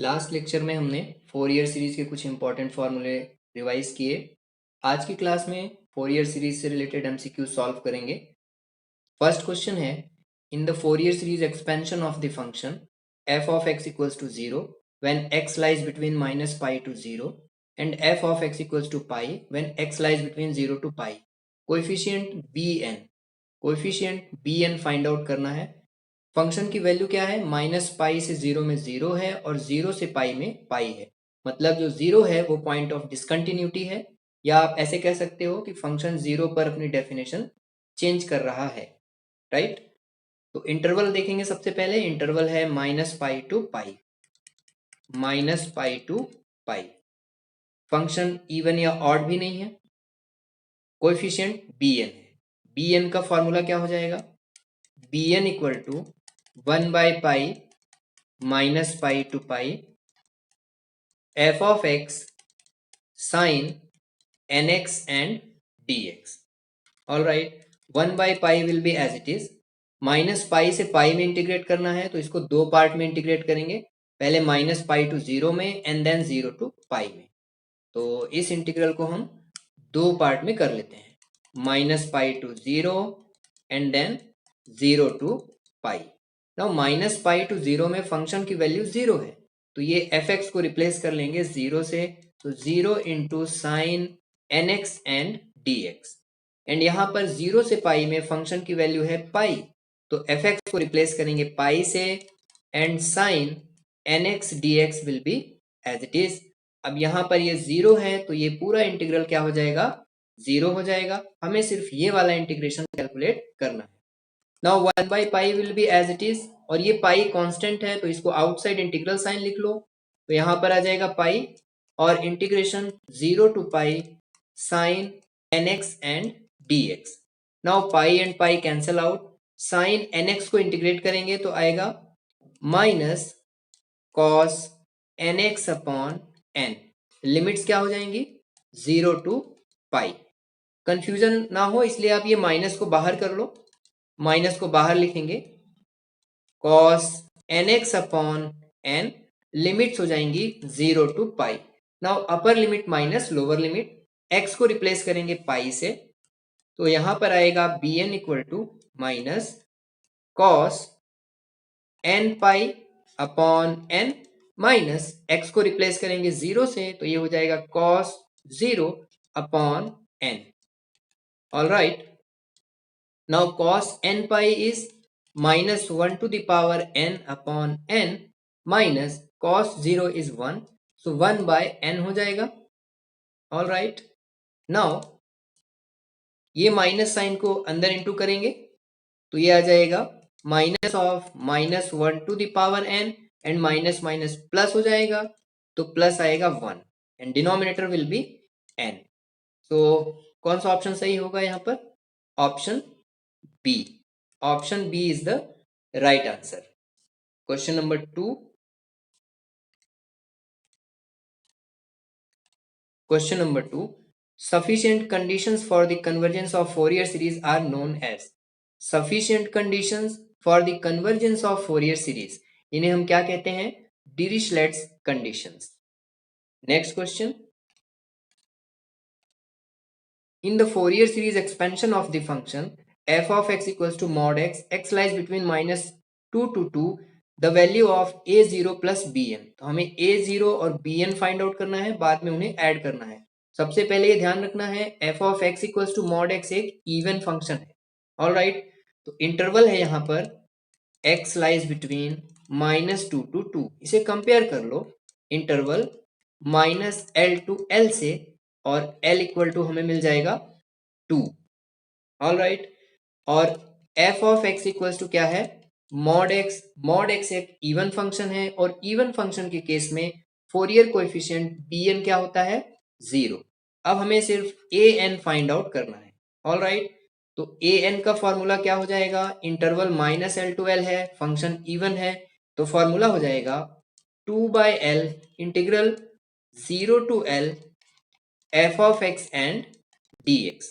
Last lecture में हमने Fourier series के कुछ इंपॉर्टेंट फॉर्मूले रिवाइज किए। आज की क्लास में फोरियर सीरीज से रिलेटेड एमसीक्यू सॉल्व करेंगे। फर्स्ट क्वेश्चन है, in the Fourier series expansion of the function f of x equals to 0 when x lies between minus pi to 0 and f of x equals to pi when x lies between 0 to pi, coefficient bn find out करना है। Function की value क्या है, minus pi से zero में zero है और zero से पाई में पाई है। मतलब जो जीरो है वो पॉइंट ऑफ डिसकंटिन्यूटी है, या आप ऐसे कह सकते हो कि फंक्शन जीरो पर अपनी डेफिनेशन चेंज कर रहा है, राइट। तो इंटरवल देखेंगे। सबसे पहले इंटरवल है minus pi to pi, minus pi to pi. Function even या ऑड भी नहीं है, कोएफिशिएंट bn है। bn का फॉर्मूला क्या हो जाएगा, bn इक्वल टू 1/पाई minus pi to pi f of x sin nx and dx. All right, 1/पाई will be as it is. Minus pi से पाई में इंटीग्रेट करना है तो इसको दो पार्ट में इंटीग्रेट करेंगे, पहले माइनस पाई टू जीरो में एंड देन जीरो टू पाई में। तो इस इंटीग्रल को हम दो पार्ट में कर लेते हैं, minus pi to zero and then zero to pi. Now minus pi to zero में फंक्शन की वैल्यू जीरो है, तो ये एफ एक्स को रिप्लेस कर लेंगे जीरो से, तो zero into sine n x and d x. And यहाँ पर जीरो से पाई में फंक्शन की वैल्यू है पाई, तो एफ एक्स को रिप्लेस करेंगे पाई से and sine n x d x will be as it is. अब यहाँ पर ये जीरो है तो ये पूरा इंटीग्रल क्या हो जाएगा, जीरो हो जाएगा। हमें सिर्फ ये वाला इंटीग्रेशन कैलकुलेट करना है। नाउ 1/पाई will be as it is, और ये पाई कांस्टेंट है तो इसको आउटसाइड इंटीग्रल साइन लिख लो, तो यहाँ पर आ जाएगा पाई और integration zero to pi sine n x and d x. Now pi and pi cancel out, sine n x को इंटीग्रेट करेंगे तो आएगा minus cos n x upon n. Limits क्या हो जाएंगी, जीरो टू पाई। कंफ्यूजन ना हो इसलिए आप ये माइनस को बाहर कर लो, माइनस को बाहर लिखेंगे, cos n x upon n, limits हो जाएंगी zero to pi. Now upper limit minus lower limit, x को रिप्लेस करेंगे पाई से, तो यहां पर आएगा b n equal to minus cos n pi upon n, minus x को रिप्लेस करेंगे जीरो से तो ये हो जाएगा cos zero upon n. All right, now cos n pi is minus one to the power n upon n, minus cos zero is one, so 1/n हो जाएगा। All right, now ये minus sine को अंदर into करेंगे तो ये आ जाएगा minus of minus one to the power n and minus minus plus हो जाएगा, तो प्लस आएगा one and denominator will be n. तो कौन सा ऑप्शन सही होगा यहाँ पर, option b. Option B is the right answer. Question number 2, question number 2, sufficient conditions for the convergence of Fourier series are known as। sufficient conditions for the convergence of Fourier series, इन्हें हम क्या कहते हैं, Dirichlet's conditions. Next question, in the Fourier series expansion of the function f of x equals to mod x, x lies between minus 2 to 2, the value of a0 plus bn। तो हमें a0 और bn find out करना है, बाद में उन्हें add करना है। सबसे पहले ये ध्यान रखना है f of x equals to mod x एक इवन फंक्शन है। ऑल राइट, तो इंटरवल है यहाँ पर x lies between minus 2 to 2, इसे कंपेयर कर लो interval minus L to L से, और L इक्वल टू हमें मिल जाएगा 2। ऑल राइट, और f of x equals to क्या है, मॉड x। मॉड x एक इवन फंक्शन है और इवन फंक्शन के केस में फोरियर कोएफिशिएंट bn क्या होता है, जीरो। अब हमें सिर्फ an फाइंड आउट करना है। ऑल राइट, तो an का फॉर्मूला क्या हो जाएगा, interval minus L to l है, फंक्शन इवन है, तो फॉर्मूला हो जाएगा 2/l integral zero to l f of x and dx।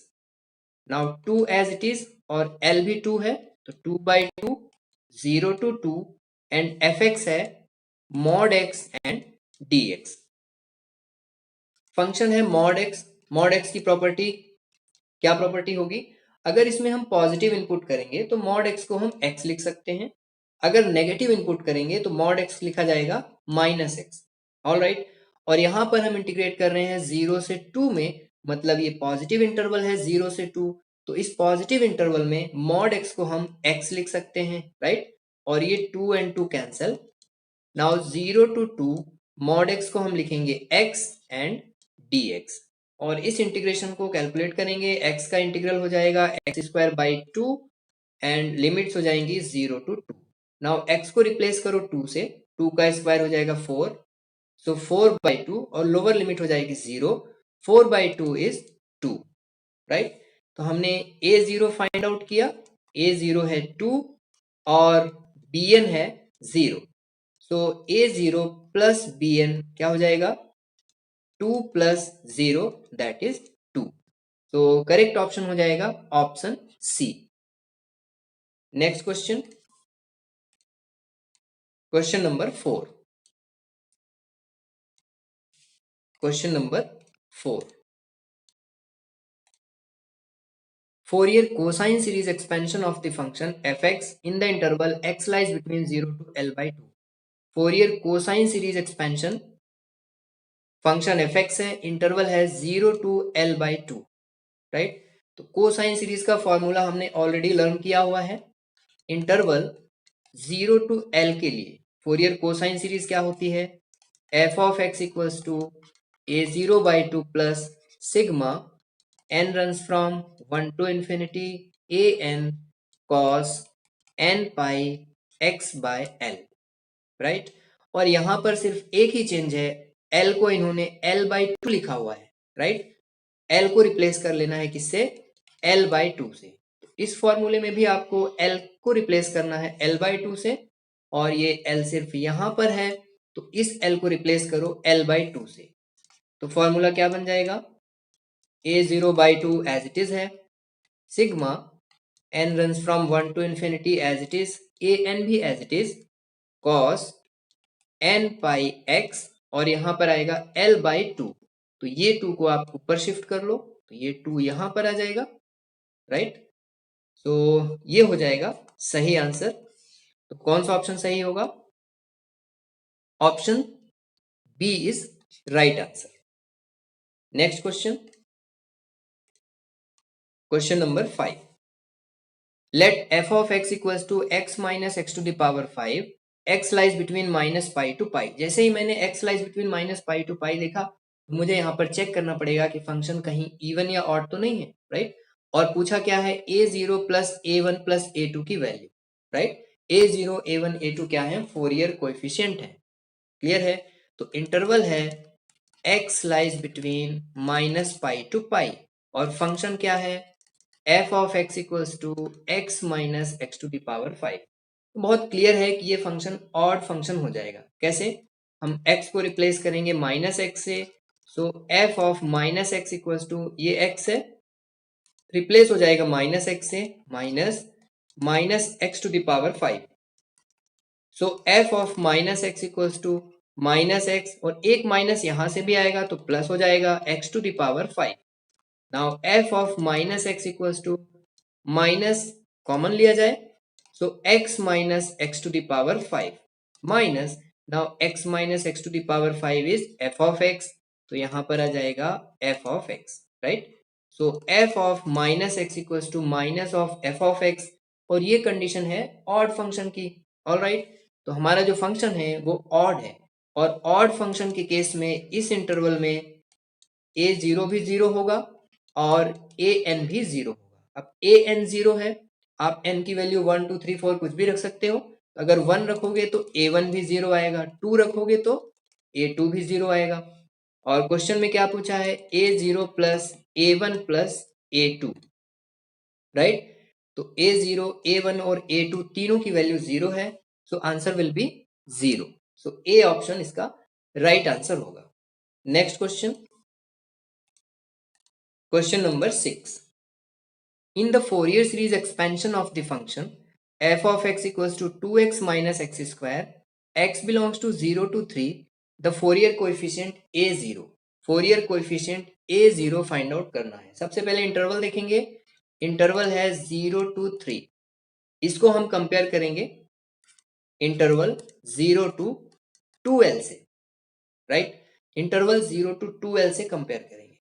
Now 2 as it is और l भी 2 है, तो 2/2 0 to 2 एंड f x है mod x and dx। Function है mod x की प्रॉपर्टी क्या प्रॉपर्टी होगी? अगर इसमें हम पॉजिटिव इनपुट करेंगे तो mod x को हम x लिख सकते हैं, अगर नेगेटिव इनपुट करेंगे तो mod x लिखा जाएगा माइनस एक्स। ऑल राइट, और यहाँ पर हम इंटीग्रेट कर रहे हैं 0 से 2 में, मतलब ये पॉजिटिव इंटरवल है 0 से 2, तो इस पॉजिटिव इंटरवल में mod x को हम x लिख सकते हैं, राइट, और ये 2 and 2 cancel. Now 0 to 2 mod x को हम लिखेंगे x एंड dx, और इस इंटीग्रेशन को कैलकुलेट करेंगे, x का इंटीग्रल हो जाएगा x square by 2 and limits हो जाएंगी 0 to 2। नाउ x को रिप्लेस करो 2 से, 2 का स्क्वायर हो जाएगा 4, सो 4/2 और लोअर लिमिट हो जाएगी 0, 4/2 इज 2, राइट। तो हमने a0 फाइंड आउट किया, a0 है 2 और bn है 0, सो a0 प्लस bn क्या हो जाएगा? 2 प्लस 0 दैट इज 2। तो करेक्ट ऑप्शन हो जाएगा option c. Next question, question number 4। Question number 4, Fourier cosine series expansion of the function fx in the interval x lies between 0 to l/2। Fourier cosine series expansion function fx है, interval है 0 to l/2, right. तो cosine series का formula हमने already learn किया हुआ है। Interval 0 to l के लिए फोरियर कोसाइन सीरीज क्या होती है? f of x equals to a0/2 plus sigma n runs from 1 to infinity a n cos n pi x by l, right. और यहां पर सिर्फ एक ही चेंज है, l को इन्होंने l/2 लिखा हुआ है, राइट। l को रिप्लेस कर लेना है किससे? l/2 से। इस फॉर्मूले में भी आपको l को रिप्लेस करना है l/2 से, और ये l सिर्फ यहां पर है, तो इस l को रिप्लेस करो l/2 से, तो फॉर्मूला क्या बन जाएगा? a0/2 एज इट इज है, sigma n runs from 1 to infinity as it is, a n भी as it is, cos n pi x, और यहां पर आएगा l/2, तो ये 2 को आप ऊपर शिफ्ट कर लो, तो ये 2 यहां पर आ जाएगा, राइट। तो ये हो जाएगा सही आंसर। तो कौन सा ऑप्शन सही होगा? Option B is right answer. Next question, question number 5। Let f of x equals to x minus x to the power 5, x lies between minus pi to pi। जैसे ही मैंने x lies between minus pi to pi लिखा, मुझे यहाँ पर check करना पड़ेगा कि function कहीं इवन या ऑड तो नहीं है, राइट। और पूछा क्या है? a0 plus a1 plus a2 की value, right. a0 a1 a2 क्या है? फोरियर कोएफिशिएंट है, क्लियर है। तो इंटरवल है x lies between minus pi to pi, और फंक्शन क्या है? f of x equals to x minus x to the power 5। तो बहुत क्लियर है कि ये फंक्शन ऑड फंक्शन हो जाएगा। कैसे? हम x को रिप्लेस करेंगे माइनस एक्स से, so f of minus x equals to, ये x है, रिप्लेस हो जाएगा माइनस एक्स से, minus minus x to the power 5। So f of minus x equals to minus x, और एक माइनस यहां से भी आएगा तो प्लस हो जाएगा x to the power 5। Now f of minus x equals to, minus common लिया जाए, so x minus x to the power 5 minus, now x minus x to the power 5 is f of x, तो यहां पर आ जाएगा f of x, right. So f of minus x equals to minus of f of x, और ये condition है odd function की, all right. तो हमारा जो फंक्शन है वो ऑड है, और ऑड फंक्शन के केस में इस इंटरवल में a0 भी 0 होगा और an भी 0 होगा। अब an 0 है, आप n की वैल्यू 1 2 3 4 कुछ भी रख सकते हो। अगर 1 रखोगे तो a1 भी 0 आएगा, 2 रखोगे तो a2 भी 0 आएगा। और क्वेश्चन में क्या पूछा है? a0 plus a1 plus a2, right. तो a0 a1 और a2 तीनों की वैल्यू 0 है, so answer will be 0। So A option इसका राइट आंसर होगा। Next question, question number 6। In the Fourier series expansion of the function f of x equals to 2x minus x square, x belongs to 0 to 3, the Fourier coefficient a0, Fourier coefficient a0 find out करना है। सबसे पहले interval देखेंगे, interval है 0 to 3, इसको हम compare करेंगे interval 0 to 2l से, राइट। इंटरवल 0 to 2l से कंपेयर करेंगे,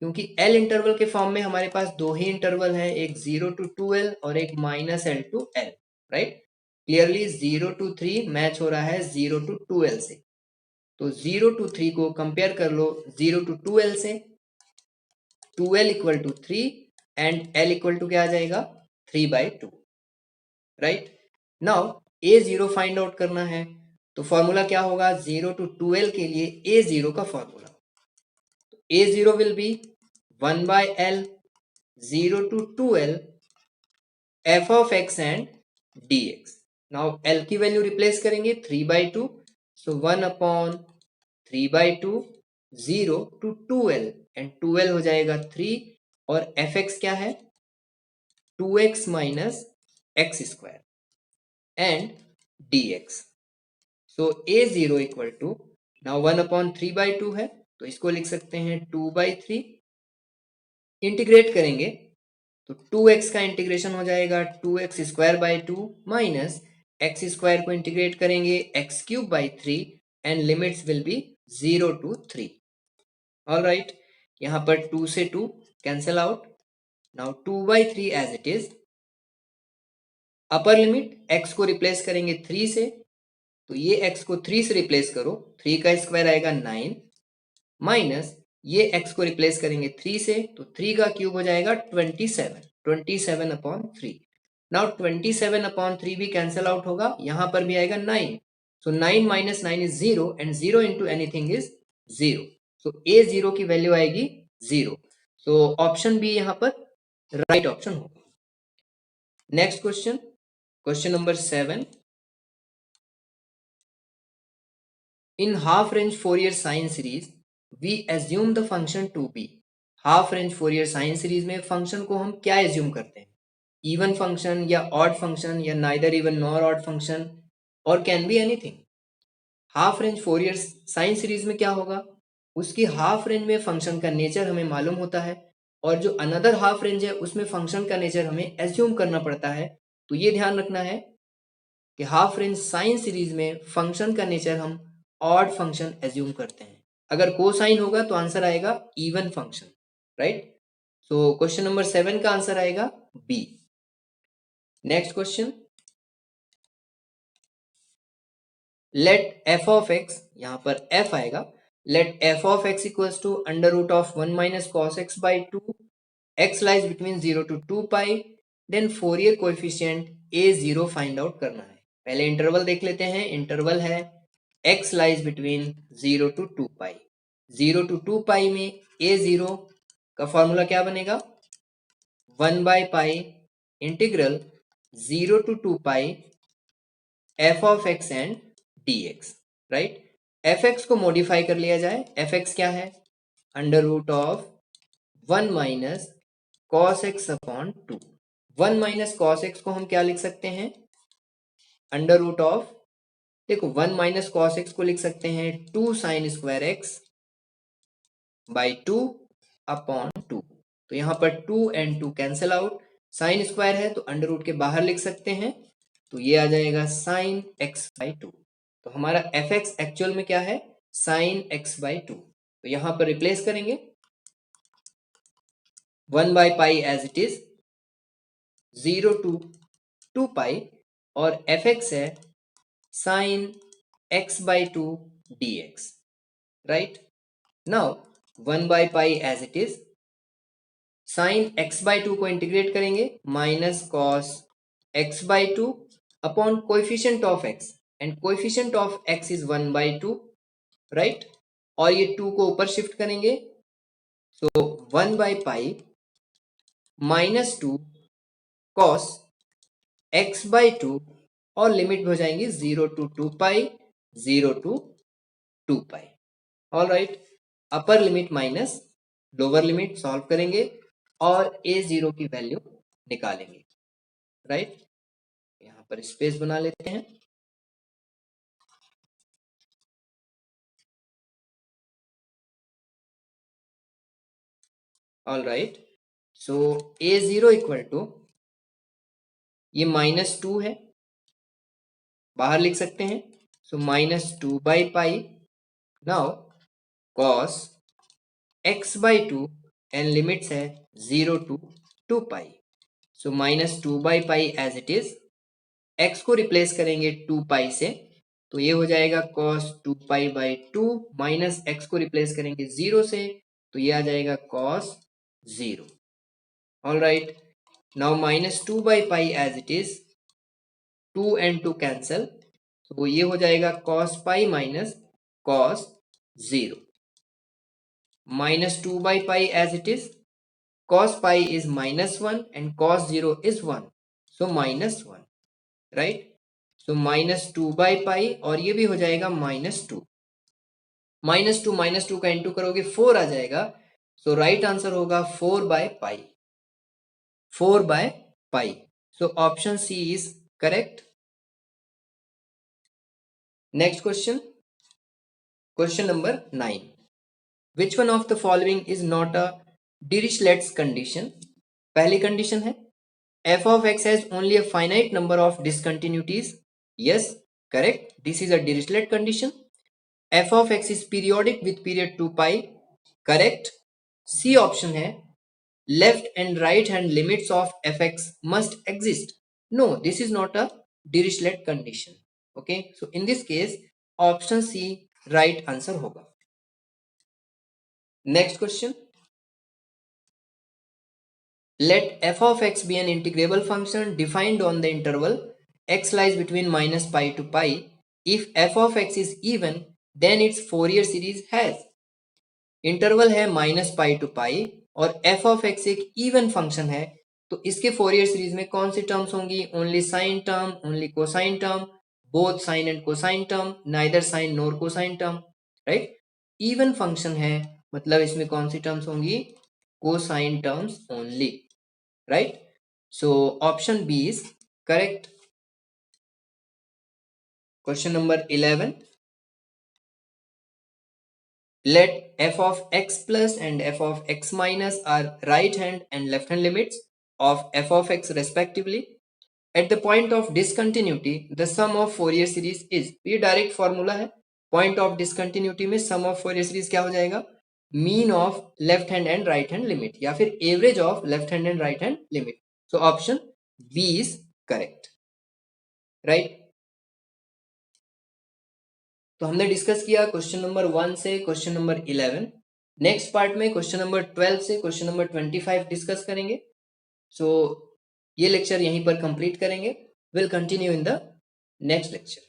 क्योंकि L इंटरवल के फॉर्म में हमारे पास दो ही इंटरवल है, एक 0 to 2l और एक -l to l, right. Clearly 0 to 3 match हो रहा है 0 to 2l से, तो 0 to 3 को कंपेयर कर लो 0 to 2l से, 2l equal to 3 and l equal to क्या आ जाएगा 3/2, right. Now a0 find out करना है, तो फॉर्मूला क्या होगा 0 to 2l के लिए a0 का formula, a0 will be 1/l 0 to 2l f of x and dx. Now l की वैल्यू रिप्लेस करेंगे 3/2, so 1/3/2 0 to 2l and 2l हो जाएगा 3 और fx क्या है 2x minus x square and dx. So a0 equal to, now 1/3/2 है तो इसको लिख सकते हैं 2/3, इंटीग्रेट करेंगे तो 2x का इंटीग्रेशन हो जाएगा 2x square by 2 minus x square को इंटीग्रेट करेंगे x cube by 3 and limits will be 0 to 3. All right, यहाँ पर 2 से 2 cancel out, now 2/3 as it is, upper limit x को रिप्लेस करेंगे 3 से, तो ये x को 3 से रिप्लेस करो, 3 का स्क्वायर आएगा 9 माइनस ये x को रिप्लेस करेंगे 3 से, तो 3 का क्यूब हो जाएगा 27/3. नाउ 27/3 भी कैंसिल आउट होगा, यहां पर भी आएगा 9, सो 9 minus 9 is 0 and 0 into anything is 0, so a0 की वैल्यू आएगी 0, सो ऑप्शन बी यहां पर राइट ऑप्शन होगा। Next question, question number 7, in half range Fourier sine series we assume the function to be, half range Fourier sine series में function को हम क्या assume करते हैं, इवन फंक्शन या ऑड फंक्शन या neither even nor odd function और can be anything. Half range Fourier sine series में क्या होगा, उसकी हाफ रेंज में फंक्शन का नेचर हमें मालूम होता है और जो अनदर हाफ रेंज है उसमें फंक्शन का नेचर हमें एज्यूम करना पड़ता है, तो ये ध्यान रखना है कि हाफ रेंज साइन सीरीज में फंक्शन का नेचर हम ऑड फंक्शन एज्यूम करते हैं, अगर कोसाइन होगा तो आंसर आएगा even function, right. So question number 7 का आंसर आएगा B. Next question, let f of x, यहां पर एफ आएगा, let f of x equals to under root of 1 minus cos x by 2, x lies between 0 to 2 pi, then Fourier coefficient a0 find out करना है। पहले interval देख लेते हैं, interval है x lies between 0 to 2 pi, 0 to 2 pi में a0 का formula क्या बनेगा 1/पाई integral 0 to 2 pi f of x and dx, right. fx को मॉडिफाई कर लिया जाए, fx क्या है under root of 1 minus cos x upon 2, 1 minus cos x को हम क्या लिख सकते हैं अंडर रूट ऑफ, देखो 1 माइनस कॉस एक्स को लिख सकते हैं 2 sine square x by 2 upon 2, तो यहाँ पर 2 and 2 cancel out, sine square है तो अंडर रूट के बाहर लिख सकते हैं, तो ये आ जाएगा साइन एक्स बाई 2, तो हमारा एफ एक्स एक्चुअल में क्या है साइन एक्स बाई 2, तो यहाँ पर रिप्लेस करेंगे 1/पाई as it is 0 to 2 pi और एफ एक्स है sine x by 2 dx, right. Now 1/पाई as it is, sine x by 2 को इंटीग्रेट करेंगे minus cos x by 2 upon coefficient of x and coefficient of x is 1/2, right, और ये 2 को ऊपर shift करेंगे, सो 1/पाई माइनस 2 कॉस एक्स बाई 2 और लिमिट हो जाएंगी 0 to 2 pi 0 to 2 pi, all right. Upper limit minus lower limit solve करेंगे और a0 की वैल्यू निकालेंगे, राइट। यहाँ पर स्पेस बना लेते हैं, all right, so a0 equal to, ये -2 है, बाहर लिख सकते हैं, सो -2/पाई, now cos x/2 and limits है 0 to 2 पाई, सो -2/पाई एज इट इज, x को रिप्लेस करेंगे 2 पाई से, तो ये हो जाएगा cos 2 पाई/2 माइनस x को रिप्लेस करेंगे 0 से, तो ये आ जाएगा cos 0, ऑल राइट, नाउ -2/पाई as it is, 2 and 2 cancel, तो ये हो जाएगा cos पाई माइनस cos 0, -2/पाई as it is, cos pi is -1 and cos 0 is 1, so -1, right, so -2/पाई, और ये भी हो जाएगा -2, -2 का इंटू करोगे 4 आ जाएगा, सो राइट आंसर होगा 4/पाई, 4/पाई, so option C is correct. Next question, question number 9, which one of the following is not a Dirichlet's condition. पहली कंडीशन है f of x has only a finite number of discontinuities. Yes, correct. This is a Dirichlet condition. f of x is periodic with period 2 pi. Correct. C option है left and right hand limits of fx must exist. No, this is not a Dirichlet condition. Okay, so in this case option C right answer होगा। Next question. Let f of x be an integrable function defined on the interval x lies between -pi to pi. If f of x is even, then its Fourier series has, interval है -pi to pi और f of x एक even function है, तो इसके फोरियर सीरीज में कौन सी टर्म्स होंगी, only sine term, only cosine term, both sine and cosine term, neither sine nor cosine term, right, even function है मतलब इसमें कौन सी टर्म्स होंगी, cosine terms only, right, so option B is correct। Question number 11, let f of x plus and f of x minus are right hand and left hand limits of f of x respectively, at the point of discontinuity the sum of Fourier series is, ये direct formula है, point of discontinuity में sum of Fourier series क्या हो जाएगा, mean of left hand and right hand limit या फिर average of left hand and right hand limit, so option B is correct, right. तो हमने discuss किया क्वेश्चन नंबर 1 से क्वेश्चन नंबर 11। नेक्स्ट पार्ट में क्वेश्चन नंबर 12 से question number 25 discuss करेंगे। सो ये लेक्चर यहीं पर कंप्लीट करेंगे। Will continue in the next lecture.